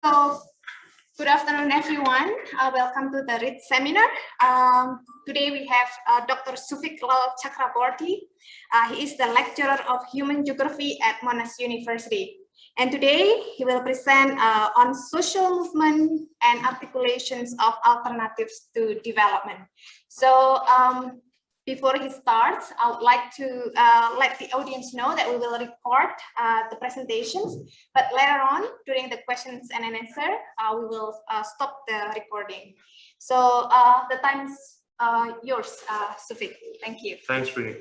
So, good afternoon, everyone. Welcome to the READ seminar. Today we have Dr. Souvik Lal Chakraborty. He is the lecturer of human geography at Monash University. And today he will present on social movement and articulations of alternatives to development. So, before he starts, I would like to let the audience know that we will record the presentations, but later on, during the questions and answer, we will stop the recording. So the time is yours, Souvik. Thank you. Thanks, Rini.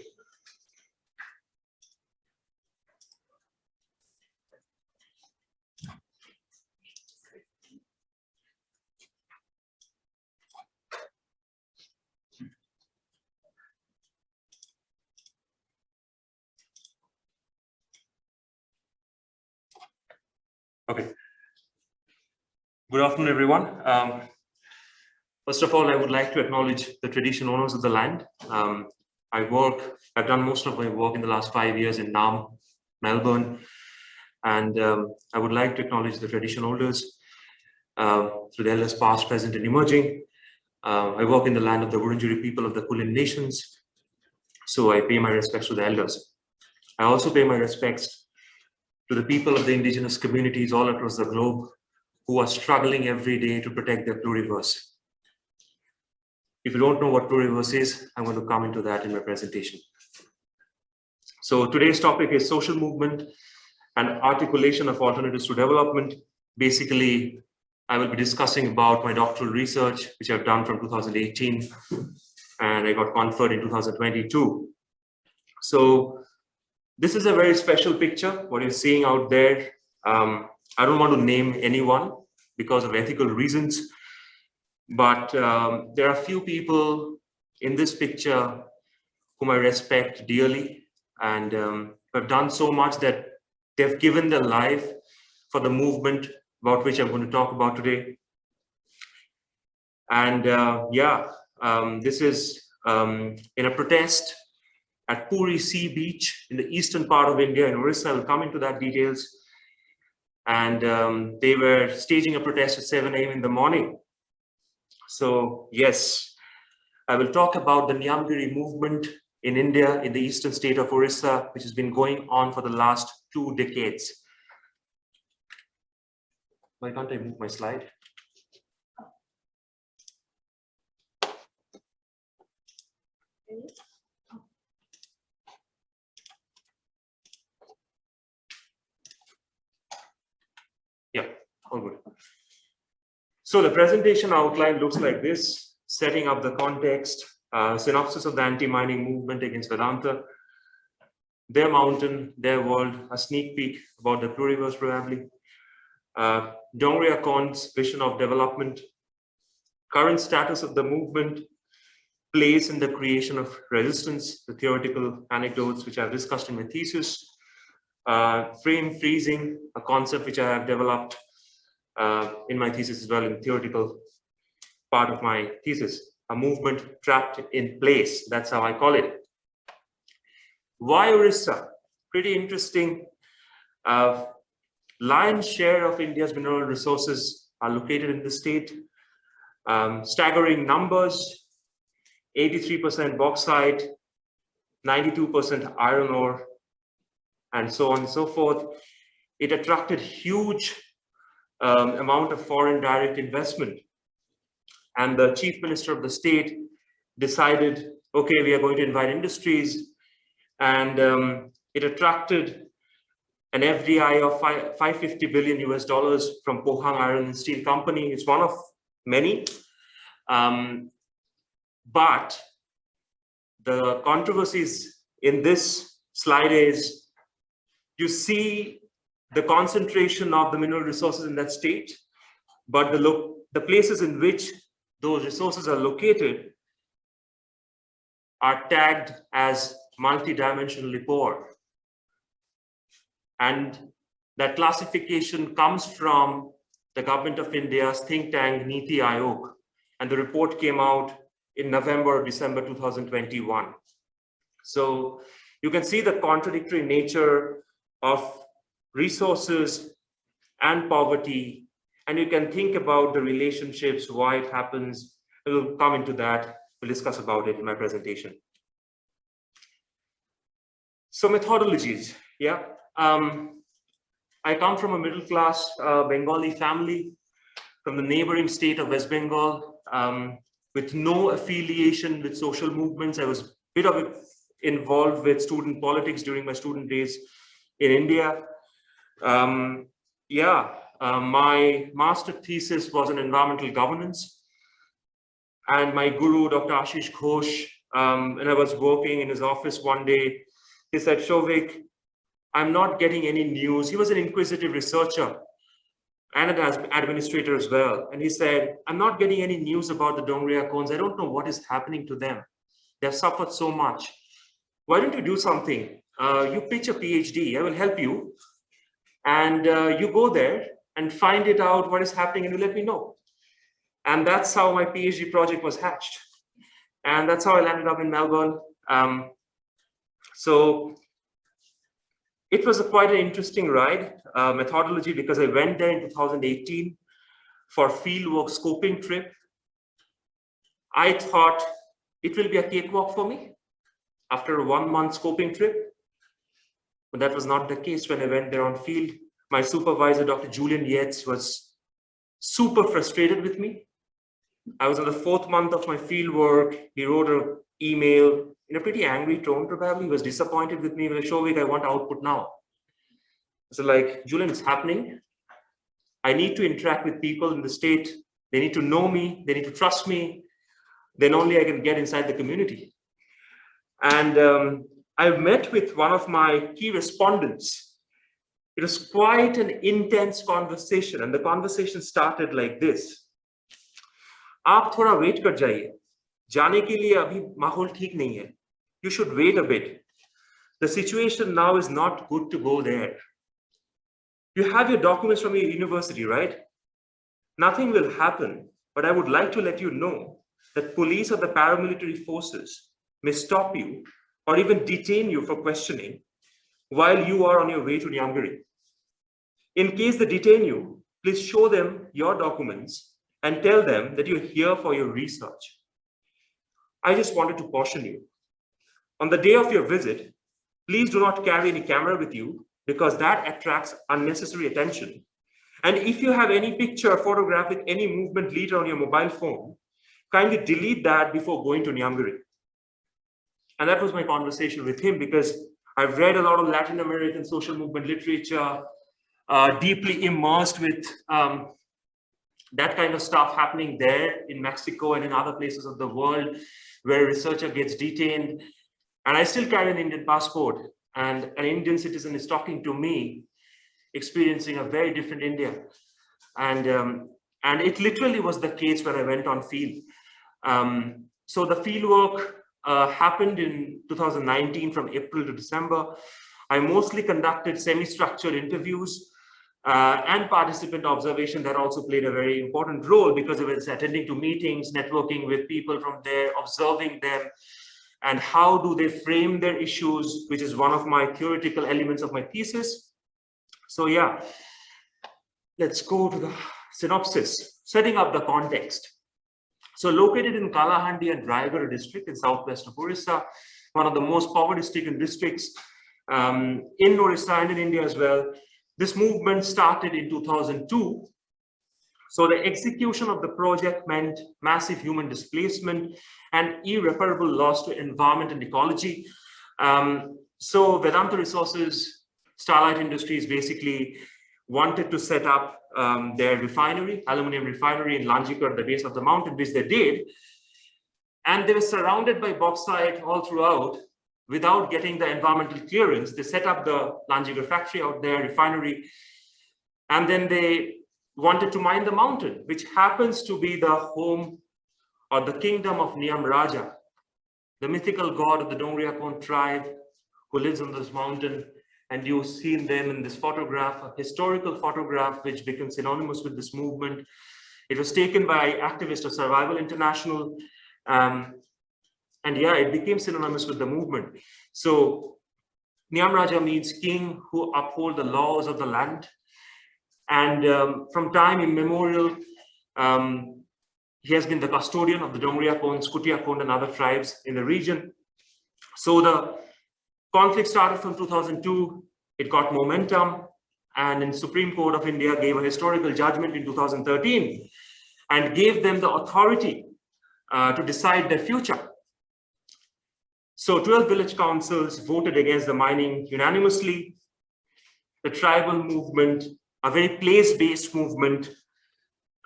Okay. Good afternoon, everyone. First of all, I would like to acknowledge the traditional owners of the land. I've done most of my work in the last 5 years in Nam, Melbourne, and I would like to acknowledge the traditional holders, through the elders past, present, and emerging. I work in the land of the Wurundjeri people of the Kulin Nations, so I pay my respects to the elders. I also pay my respects to the people of the indigenous communities all across the globe who are struggling every day to protect their pluriverse. If you don't know what pluriverse is, I'm going to come into that in my presentation. So today's topic is social movement and articulation of alternatives to development. Basically, I will be discussing about my doctoral research, which I've done from 2018, and I got conferred in 2022. So this is a very special picture, what you're seeing out there. I don't want to name anyone because of ethical reasons, but there are a few people in this picture whom I respect dearly and have done so much that they've given their life for the movement about which I'm going to talk about today. And this is in a protest at Puri Sea Beach in the eastern part of India in Odisha. I will come into that details. And they were staging a protest at 7 a.m. in the morning. So yes, I will talk about the Niyamgiri movement in India in the eastern state of Odisha, which has been going on for the last 2 decades. Why can't I move my slide? Yeah, all good. So the presentation outline looks like this, setting up the context, synopsis of the anti-mining movement against Vedanta, their mountain, their world, a sneak peek about the pluriverse probably, Dongria Khan's vision of development, current status of the movement, place in the creation of resistance, the theoretical anecdotes which I've discussed in my thesis, frame freezing, a concept which I have developed in my thesis as well, in the theoretical part of my thesis, a movement trapped in place. That's how I call it. Why Odisha? Pretty interesting. Lion's share of India's mineral resources are located in the state. Staggering numbers, 83% bauxite, 92% iron ore, and so on and so forth. It attracted huge amount of foreign direct investment. And the chief minister of the state decided, okay, we are going to invite industries. And it attracted an FDI of $550 billion US from Pohang Iron and Steel Company. It's one of many. But the controversies in this slide is, you see the concentration of the mineral resources in that state, but the places in which those resources are located are tagged as multidimensionally poor. And that classification comes from the government of India's think tank Niti Aayog, and the report came out in November or December 2021. So you can see the contradictory nature of resources and poverty and you can think about the relationships, why it happens. We'll come into that. We'll discuss about it in my presentation. So methodologies, yeah. I come from a middle-class Bengali family from the neighboring state of West Bengal, with no affiliation with social movements. I was a bit of involved with student politics during my student days in India. My master thesis was in environmental governance. And my guru, Dr. Ashish Ghosh, when I was working in his office one day, he said, Souvik, I'm not getting any news. He was an inquisitive researcher and an administrator as well. And he said, I'm not getting any news about the Dongria cones. I don't know what is happening to them. They've suffered so much. Why don't you do something? You pitch a PhD, I will help you. And you go there and find it out what is happening and you let me know. And that's how my PhD project was hatched. And that's how I landed up in Melbourne. So it was quite an interesting ride, methodology, because I went there in 2018 for fieldwork scoping trip. I thought it will be a cakewalk for me after a 1-month scoping trip. But that was not the case when I went there on field. My supervisor, Dr. Julian Yates, was super frustrated with me. I was in the 4th month of my field work. He wrote an email in a pretty angry tone, probably. He was disappointed with me. He was like, Souvik, I want output now. So like, Julian, it's happening. I need to interact with people in the state. They need to know me. They need to trust me. Then only I can get inside the community. And I met with one of my key respondents. It was quite an intense conversation. And the conversation started like this. आप थोड़ा wait कर जाइए, जाने के लिए अभी माहौल ठीक नहीं है. You should wait a bit. The situation now is not good to go there. You have your documents from your university, right? Nothing will happen, but I would like to let you know that police or the paramilitary forces may stop you or even detain you for questioning while you are on your way to Niyamgiri. In case they detain you, please show them your documents and tell them that you're here for your research. I just wanted to caution you. On the day of your visit, please do not carry any camera with you because that attracts unnecessary attention. And if you have any picture or photograph with any movement leader on your mobile phone, kindly delete that before going to Niyamgiri. And that was my conversation with him because I've read a lot of Latin American social movement literature, deeply immersed with that kind of stuff happening there in Mexico and in other places of the world where a researcher gets detained. And I still carry an Indian passport, and an Indian citizen is talking to me, experiencing a very different India. And it literally was the case when I went on field. So the field work happened in 2019 from April to December. I mostly conducted semi-structured interviews and participant observation. That also played a very important role because it was attending to meetings, networking with people from there, observing them, and how do they frame their issues, which is one of my theoretical elements of my thesis. So yeah, let's go to the synopsis, setting up the context. So located in Kalahandi and Rayagada district in southwest of Odisha, one of the most poverty-stricken districts in Odisha and in India as well. This movement started in 2002. So the execution of the project meant massive human displacement and irreparable loss to environment and ecology. So Vedanta Resources, Starlight Industries basically wanted to set up their refinery, aluminum refinery in Lanjikar, the base of the mountain, which they did. And they were surrounded by bauxite all throughout. Without getting the environmental clearance, they set up the Lanjikar factory out there, refinery, and then they wanted to mine the mountain, which happens to be the home or the kingdom of Niyam Raja, the mythical god of the Dongriakon tribe who lives on this mountain. And you've seen them in this photograph, a historical photograph, which becomes synonymous with this movement. It was taken by activists of Survival International. And yeah, it became synonymous with the movement. So Niyam Raja means king who uphold the laws of the land. And from time immemorial, he has been the custodian of the Dongriakon, Skutiakon, and other tribes in the region. So the conflict started from 2002. It got momentum, and in Supreme Court of India gave a historical judgment in 2013 and gave them the authority to decide their future. So 12 village councils voted against the mining unanimously. The tribal movement, a very place-based movement,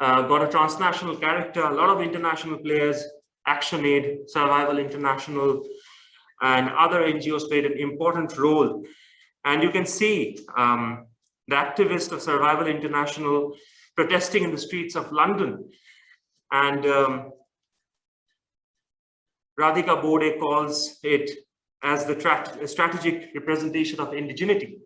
got a transnational character. A lot of international players, ActionAid, Survival International, and other NGOs played an important role. And you can see the activists of Survival International protesting in the streets of London. And Radhika Bode calls it as the strategic representation of indigeneity,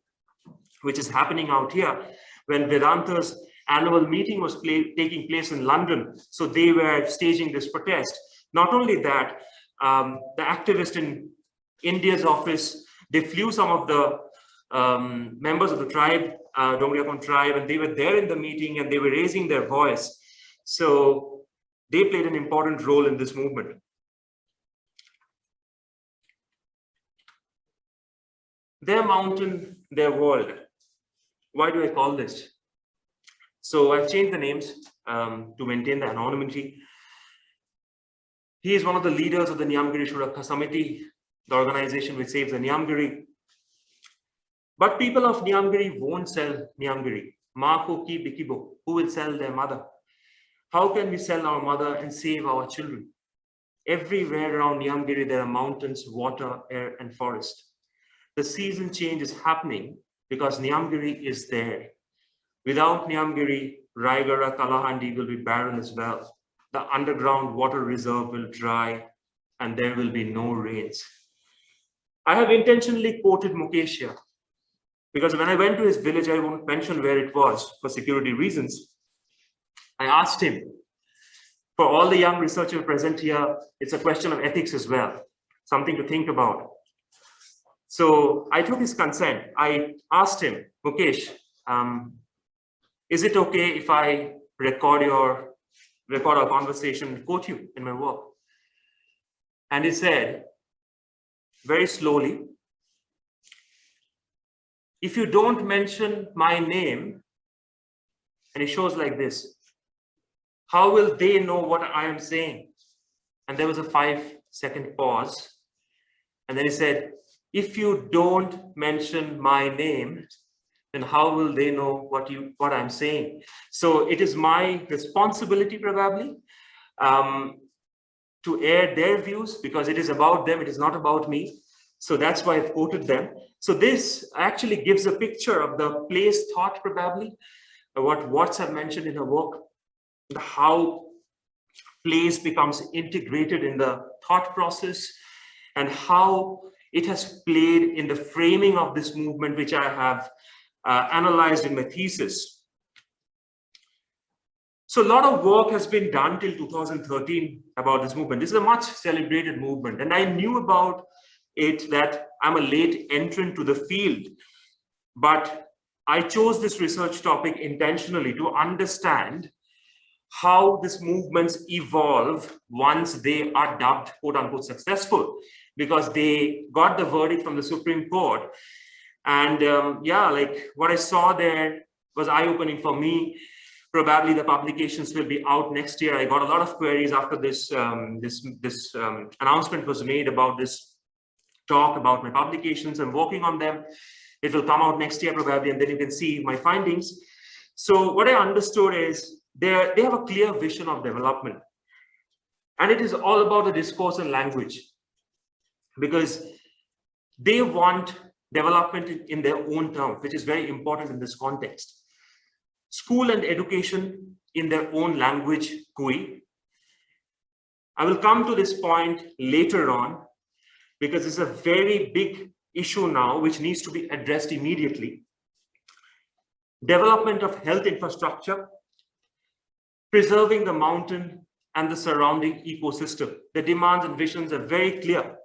which is happening out here when Vedanta's annual meeting was taking place in London. So they were staging this protest. Not only that, the activist in India's office, they flew some of the members of the tribe, Dongriakon tribe, and they were there in the meeting and they were raising their voice. So they played an important role in this movement. Their mountain, their world. Why do I call this? So I've changed the names to maintain the anonymity. He is one of the leaders of the Niyamgiri Suraksha Samiti, the organization which saves the Niyamgiri. But people of Niyamgiri won't sell Niyamgiri. Ma ko ki bikibo, who will sell their mother? How can we sell our mother and save our children? Everywhere around Niyamgiri, there are mountains, water, air, and forest. The season change is happening because Niyamgiri is there. Without Niyamgiri, Raigara, Kalahandi will be barren as well. The underground water reserve will dry and there will be no rains. I have intentionally quoted Mukesh here because when I went to his village, I won't mention where it was for security reasons. I asked him, for all the young researchers present here, it's a question of ethics as well, something to think about. So I took his consent. I asked him, Mukesh, is it okay if I record our conversation and quote you in my work? And he said, very slowly, if you don't mention my name, and he shows like this, how will they know what I am saying? And there was a 5-second pause. And then he said, if you don't mention my name, then how will they know what I'm saying? So it is my responsibility probably to air their views because it is about them, it is not about me. So that's why I've quoted them. So this actually gives a picture of the place thought probably, what Watts have mentioned in her work, how place becomes integrated in the thought process and how it has played in the framing of this movement, which I have analyzed in my thesis. So a lot of work has been done till 2013 about this movement. This is a much celebrated movement. And I knew about it that I'm a late entrant to the field, but I chose this research topic intentionally to understand how these movements evolve once they are dubbed quote unquote successful, because they got the verdict from the Supreme Court. And yeah, like what I saw there was eye-opening for me. Probably the publications will be out next year. I got a lot of queries after this, announcement was made about this talk about my publications. I'm working on them. It will come out next year probably, and then you can see my findings. So what I understood is they have a clear vision of development. And it is all about the discourse and language, because they want development in their own terms, which is very important in this context. School and education in their own language, Kui. I will come to this point later on, because it's a very big issue now, which needs to be addressed immediately. Development of health infrastructure, preserving the mountain and the surrounding ecosystem. The demands and visions are very clear.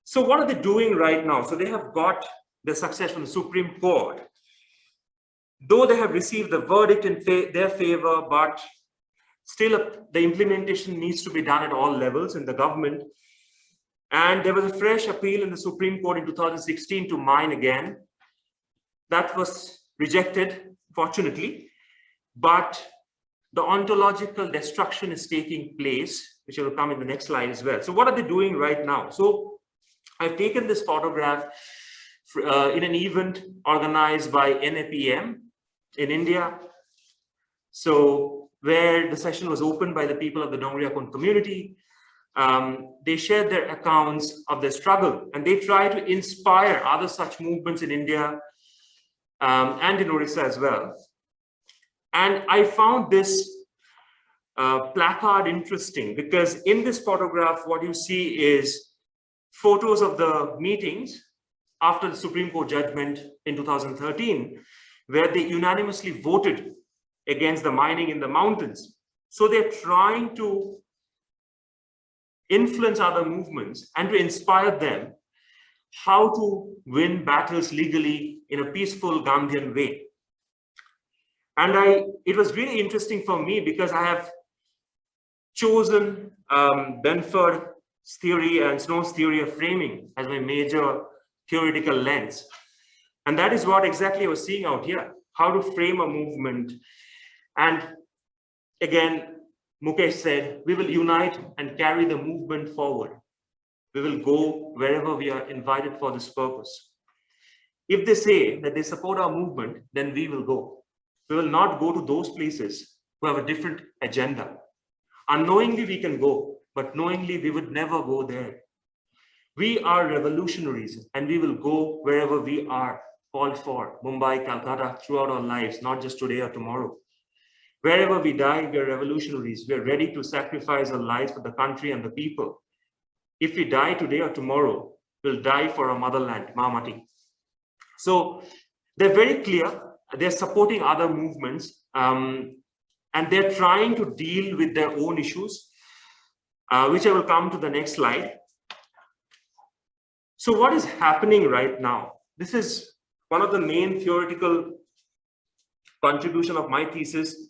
So what are they doing right now? So they have got the success from the Supreme Court. though they have received the verdict in their favor, but still the implementation needs to be done at all levels in the government. And there was a fresh appeal in the Supreme Court in 2016 to mine again. That was rejected, fortunately, but the ontological destruction is taking place, which will come in the next slide as well. So what are they doing right now? So I've taken this photograph in an event organized by NAPM in India. So where the session was opened by the people of the Dongria Khond community. They shared their accounts of their struggle, and they try to inspire other such movements in India and in Odisha as well. And I found this placard interesting because in this photograph, what you see is photos of the meetings after the Supreme Court judgment in 2013, where they unanimously voted against the mining in the mountains. So they're trying to influence other movements and to inspire them how to win battles legally in a peaceful Gandhian way. And it was really interesting for me because I have chosen Benford's theory and Snow's theory of framing as my major theoretical lens. And that is what exactly I was seeing out here, how to frame a movement. And again, Mukesh said, we will unite and carry the movement forward. We will go wherever we are invited for this purpose. If they say that they support our movement, then we will go. We will not go to those places who have a different agenda. Unknowingly, we can go, but knowingly, we would never go there. We are revolutionaries, and we will go wherever we are called for, Mumbai, Calcutta, throughout our lives, not just today or tomorrow. Wherever we die, we are revolutionaries. We are ready to sacrifice our lives for the country and the people. If we die today or tomorrow, we'll die for our motherland, Mahamati. So they're very clear. They're supporting other movements, and they're trying to deal with their own issues, which I will come to the next slide. So what is happening right now? This is one of the main theoretical contribution of my thesis.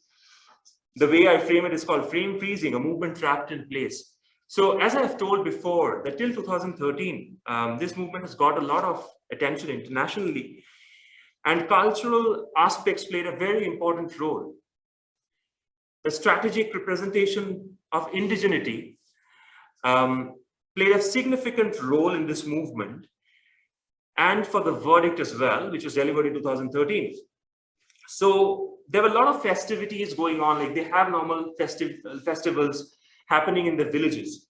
The way I frame it is called frame freezing, a movement trapped in place. So as I've told before, that till 2013, this movement has got a lot of attention internationally, and cultural aspects played a very important role. The strategic representation of indigeneity played a significant role in this movement, and for the verdict as well, which was delivered in 2013. So there were a lot of festivities going on, like they have normal festivals happening in the villages.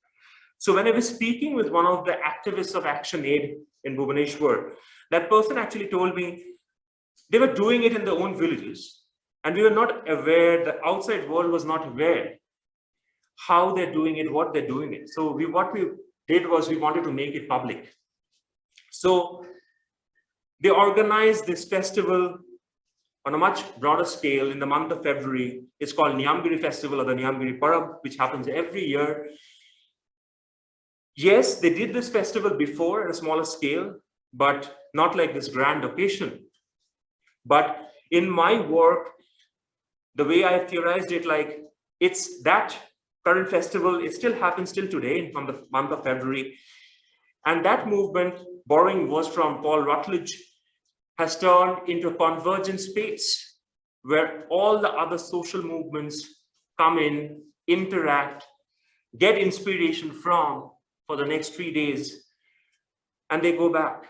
So when I was speaking with one of the activists of Action Aid in Bhubaneswar, that person actually told me they were doing it in their own villages, and we were not aware, the outside world was not aware how they're doing it, what they're doing it. So what we did was we wanted to make it public. So they organized this festival on a much broader scale in the month of February. It's called Niyamgiri Festival or the Niyamgiri Parab, which happens every year. Yes, they did this festival before at a smaller scale, but not like this grand occasion. But in my work, the way I have theorized it, like it's that current festival, it still happens till today from the month of February. And that movement, borrowing words from Paul Rutledge, has turned into a convergent space where all the other social movements come in, interact, get inspiration from for the next 3 days, and they go back.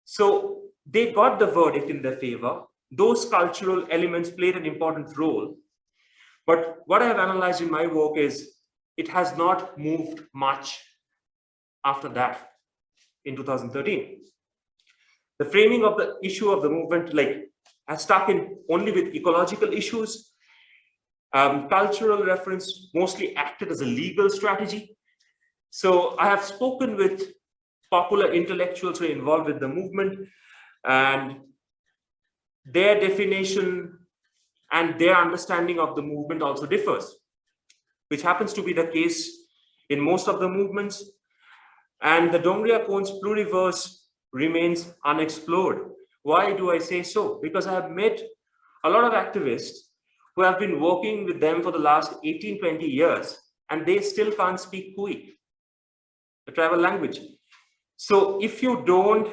So they got the verdict in their favor. Those cultural elements played an important role. But what I have analyzed in my work is it has not moved much after that in 2013. The framing of the issue of the movement has stuck in only with ecological issues. Cultural reference mostly acted as a legal strategy. So I have spoken with popular intellectuals who are involved with the movement, and their definition and their understanding of the movement also differs, which happens to be the case in most of the movements. And the Dongria Kond's pluriverse remains unexplored. Why do I say so? Because I have met a lot of activists who have been working with them for the last 18, 20 years, and they still can't speak Kui, the tribal language. So if you don't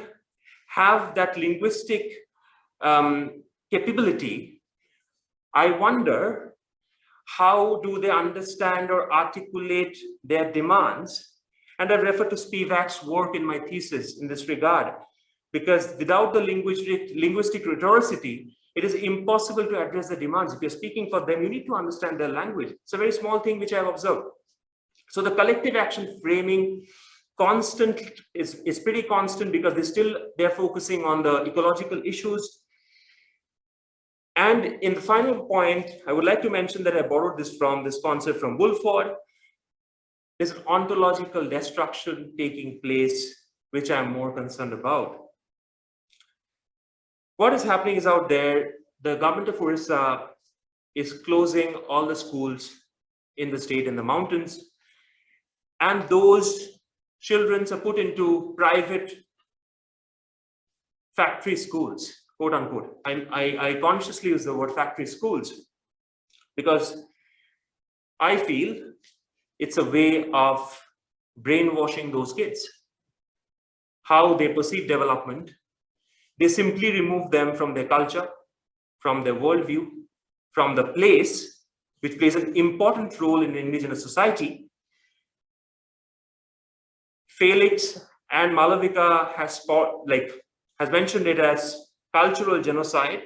have that linguistic capability, I wonder, how do they understand or articulate their demands? And I refer to Spivak's work in my thesis in this regard, because without the linguistic rhetoricity, it is impossible to address the demands. If you're speaking for them, you need to understand their language. It's a very small thing which I've observed. So the collective action framing constant is pretty constant, because they're focusing on the ecological issues. And in the final point, I would like to mention that I borrowed this concept from Woolford. There's an ontological destruction taking place, which I'm more concerned about. What is happening is, out there, the government of Odisha is closing all the schools in the state in the mountains, and those children are put into private factory schools, quote unquote. I consciously use the word factory schools because I feel it's a way of brainwashing those kids. How they perceive development, they simply remove them from their culture, from their worldview, from the place, which plays an important role in indigenous society. Felix and Malavika has mentioned it as cultural genocide,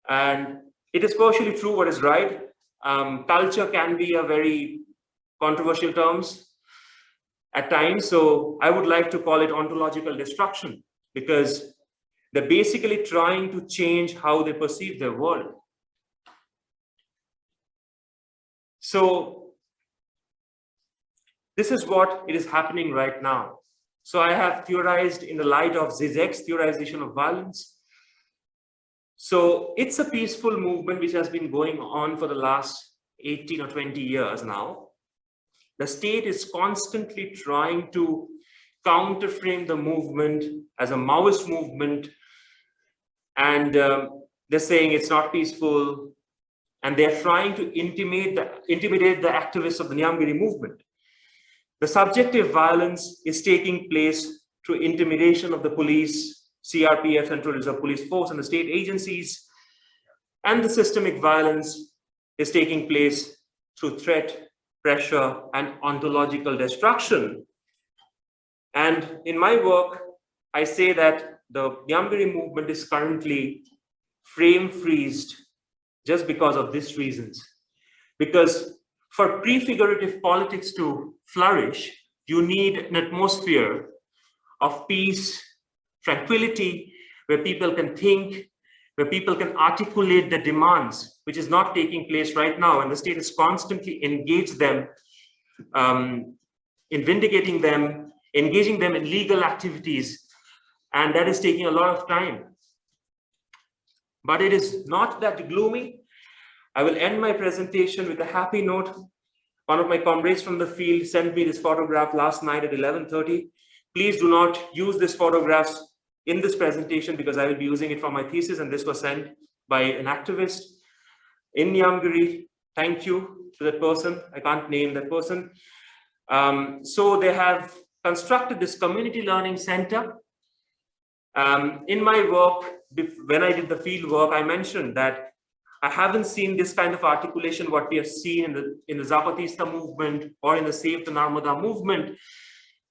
and it is partially true what is right. Culture can be a very controversial terms at times, so I would like to call it ontological destruction, because they're basically trying to change how they perceive their world. So this is what it is happening right now. So I have theorized in the light of Zizek's theorization of violence. So it's a peaceful movement which has been going on for the last 18 or 20 years now. The state is constantly trying to counterframe the movement as a Maoist movement, and they're saying it's not peaceful, and they're trying to intimidate the activists of the Niyamgiri movement. The subjective violence is taking place through intimidation of the police, CRPF, Central Reserve Police Force, and the state agencies, and the systemic violence is taking place through threat, pressure, and ontological destruction. And in my work, I say that the Niyamgiri movement is currently frame freezed just because of these reasons. Because for prefigurative politics to flourish, you need an atmosphere of peace, tranquility, where people can think, where people can articulate the demands, which is not taking place right now. And the state is constantly engaged them in vindicating them, engaging them in legal activities. And that is taking a lot of time. But it is not that gloomy. I will end my presentation with a happy note. One of my comrades from the field sent me this photograph last night at 11:30. Please do not use this photographs in this presentation, because I will be using it for my thesis, and this was sent by an activist in Niyamgiri. Thank you to that person. I can't name that person. So they have constructed this community learning center. In my work, when I did the field work, I mentioned that I haven't seen this kind of articulation, what we have seen in the Zapatista movement or in the Save the Narmada movement,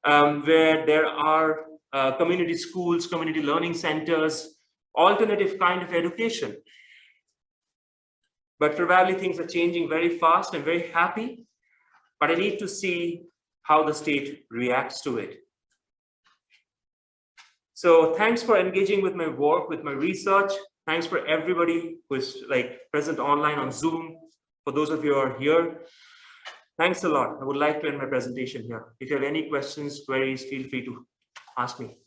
where there are community schools, community learning centers, alternative kind of education. But probably things are changing very fast. I'm very happy, but I need to see how the state reacts to it. So thanks for engaging with my work, with my research. Thanks for everybody who is present online on Zoom. For those of you who are here, thanks a lot. I would like to end my presentation here. If you have any questions, queries, feel free to ask me.